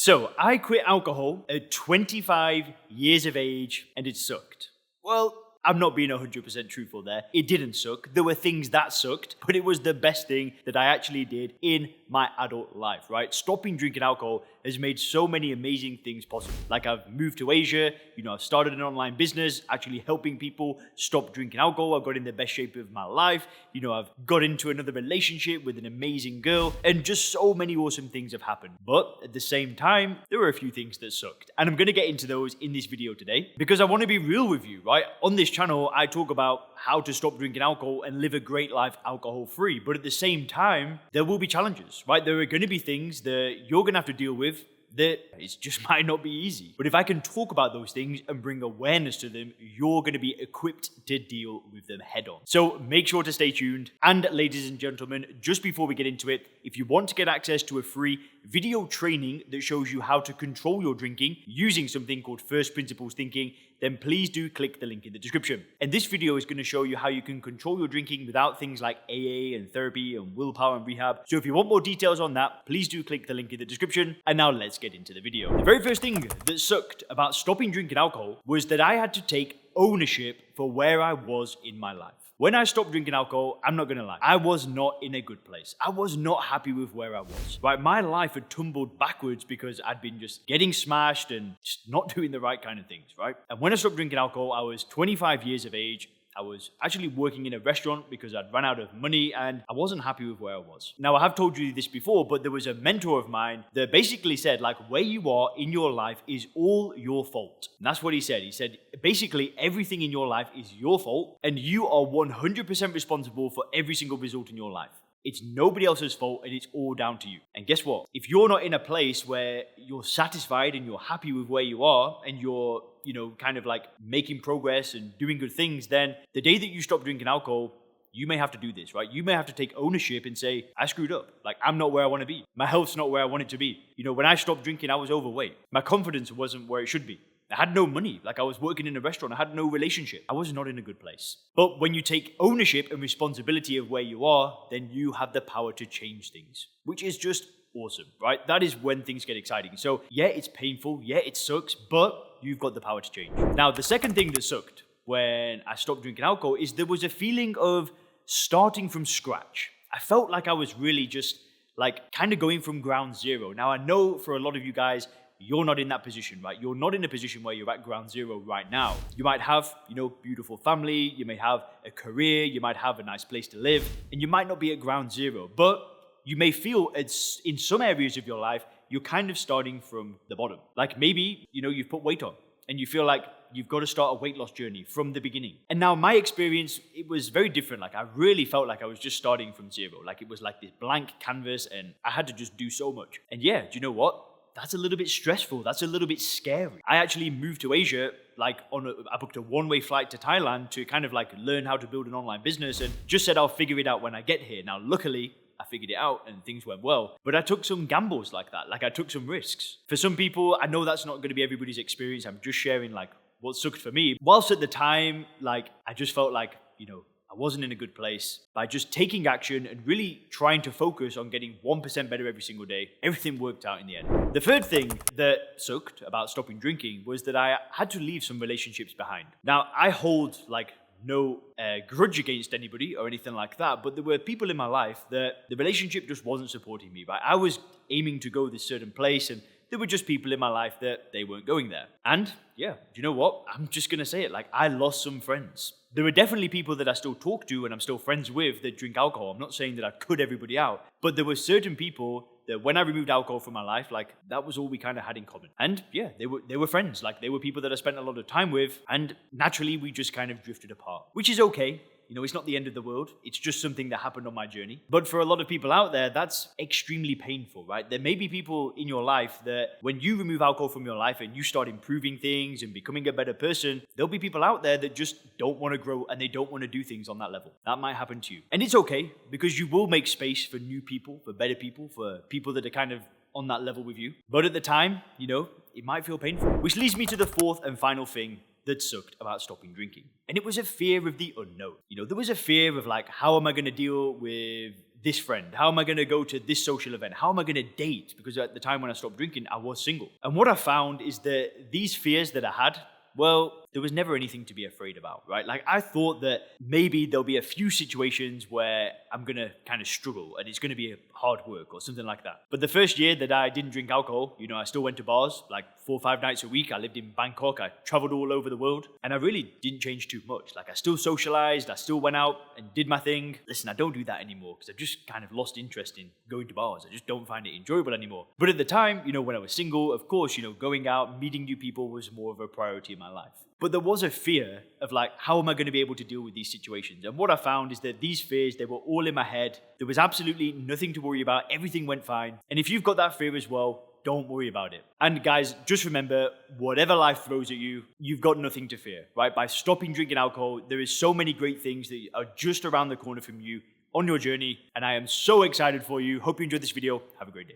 So, I quit alcohol at 25 years of age and it sucked. Well, I'm not being 100% truthful there. It didn't suck. There were things that sucked, but it was the best thing that I actually did in my adult life, right? Stopping drinking alcohol has made so many amazing things possible. Like I've moved to Asia, I've started an online business, actually helping people stop drinking alcohol. I've got in the best shape of my life. I've got into another relationship with an amazing girl, and just so many awesome things have happened. But at the same time, there were a few things that sucked. And I'm gonna get into those in this video today because I wanna be real with you, right? On this channel, I talk about how to stop drinking alcohol and live a great life alcohol-free. But at the same time, there will be challenges, right? There are gonna be things that you're gonna have to deal with that it just might not be easy. But if I can talk about those things and bring awareness to them, you're going to be equipped to deal with them head on. So make sure to stay tuned. And ladies and gentlemen, just before we get into it, if you want to get access to a free video training that shows you how to control your drinking using something called First Principles Thinking, then please do click the link in the description. And this video is going to show you how you can control your drinking without things like AA and therapy and willpower and rehab. So if you want more details on that, please do click the link in the description. And now let's get into the video. The very first thing that sucked about stopping drinking alcohol was that I had to take ownership for where I was in my life. When I stopped drinking alcohol, I'm not gonna lie, I was not in a good place. I was not happy with where I was. Right, my life had tumbled backwards because I'd been just getting smashed and just not doing the right kind of things, right? And when I stopped drinking alcohol, I was 25 years of age. I was actually working in a restaurant because I'd run out of money and I wasn't happy with where I was. Now, I have told you this before, but there was a mentor of mine that basically said, like, where you are in your life is all your fault. And that's what he said. He said, basically, everything in your life is your fault and you are 100% responsible for every single result in your life. It's nobody else's fault and it's all down to you. And guess what? If you're not in a place where you're satisfied and you're happy with where you are and you're, kind of like making progress and doing good things, then the day that you stop drinking alcohol, you may have to do this, right? You may have to take ownership and say, I screwed up. Like, I'm not where I want to be. My health's not where I want it to be. When I stopped drinking, I was overweight. My confidence wasn't where it should be. I had no money. Like, I was working in a restaurant. I had no relationship. I was not in a good place. But when you take ownership and responsibility of where you are, then you have the power to change things, which is just awesome, right? That is when things get exciting. So yeah, it's painful. Yeah, it sucks, but you've got the power to change. Now, the second thing that sucked when I stopped drinking alcohol is there was a feeling of starting from scratch. I felt like I was really just like kind of going from ground zero. Now, I know for a lot of you guys, you're not in that position, right? You're not in a position where you're at ground zero right now. You might have, beautiful family, you may have a career, you might have a nice place to live, and you might not be at ground zero, but you may feel it's in some areas of your life, you're kind of starting from the bottom. Like maybe, you've put weight on and you feel like you've got to start a weight loss journey from the beginning. And now my experience, it was very different. Like I really felt like I was just starting from zero. Like it was like this blank canvas and I had to just do so much. And yeah, do you know what? That's a little bit stressful. That's a little bit scary. I actually moved to Asia, I booked a one-way flight to Thailand to kind of like learn how to build an online business and just said I'll figure it out when I get here. Now, luckily, I figured it out and things went well. But I took some gambles like that. Like I took some risks. For some people, I know that's not going to be everybody's experience. I'm just sharing like what sucked for me. Whilst at the time, like I just felt like, I wasn't in a good place. By just taking action and really trying to focus on getting 1% better every single day, everything worked out in the end. The third thing that sucked about stopping drinking was that I had to leave some relationships behind. Now, I hold like no grudge against anybody or anything like that, but there were people in my life that the relationship just wasn't supporting me, right? I was aiming to go this certain place and there were just people in my life that they weren't going there. And yeah, do you know what? I'm just gonna say it, like I lost some friends. There are definitely people that I still talk to and I'm still friends with that drink alcohol. I'm not saying that I cut everybody out, but there were certain people that when I removed alcohol from my life, like that was all we kind of had in common. And yeah, they were friends. Like they were people that I spent a lot of time with and naturally we just kind of drifted apart, which is okay. It's not the end of the world. It's just something that happened on my journey. But for a lot of people out there, that's extremely painful, right? There may be people in your life that when you remove alcohol from your life and you start improving things and becoming a better person, there'll be people out there that just don't want to grow and they don't want to do things on that level. That might happen to you. And it's okay because you will make space for new people, for better people, for people that are kind of on that level with you. But at the time, it might feel painful. Which leads me to the fourth and final thing that sucked about stopping drinking. And it was a fear of the unknown. There was a fear of like, how am I going to deal with this friend? How am I going to go to this social event? How am I going to date? Because at the time when I stopped drinking, I was single. And what I found is that these fears that I had, well, there was never anything to be afraid about, right? Like, I thought that maybe there'll be a few situations where I'm gonna kind of struggle and it's gonna be hard work or something like that. But the first year that I didn't drink alcohol, I still went to bars like 4 or 5 nights a week. I lived in Bangkok, I traveled all over the world, and I really didn't change too much. Like, I still socialized, I still went out and did my thing. Listen, I don't do that anymore because I've just kind of lost interest in going to bars. I just don't find it enjoyable anymore. But at the time, when I was single, of course, going out, meeting new people was more of a priority in my life. But there was a fear of like, how am I going to be able to deal with these situations? And what I found is that these fears, they were all in my head. There was absolutely nothing to worry about. Everything went fine. And if you've got that fear as well, don't worry about it. And guys, just remember, whatever life throws at you, you've got nothing to fear, right? By stopping drinking alcohol, there is so many great things that are just around the corner from you on your journey. And I am so excited for you. Hope you enjoyed this video. Have a great day.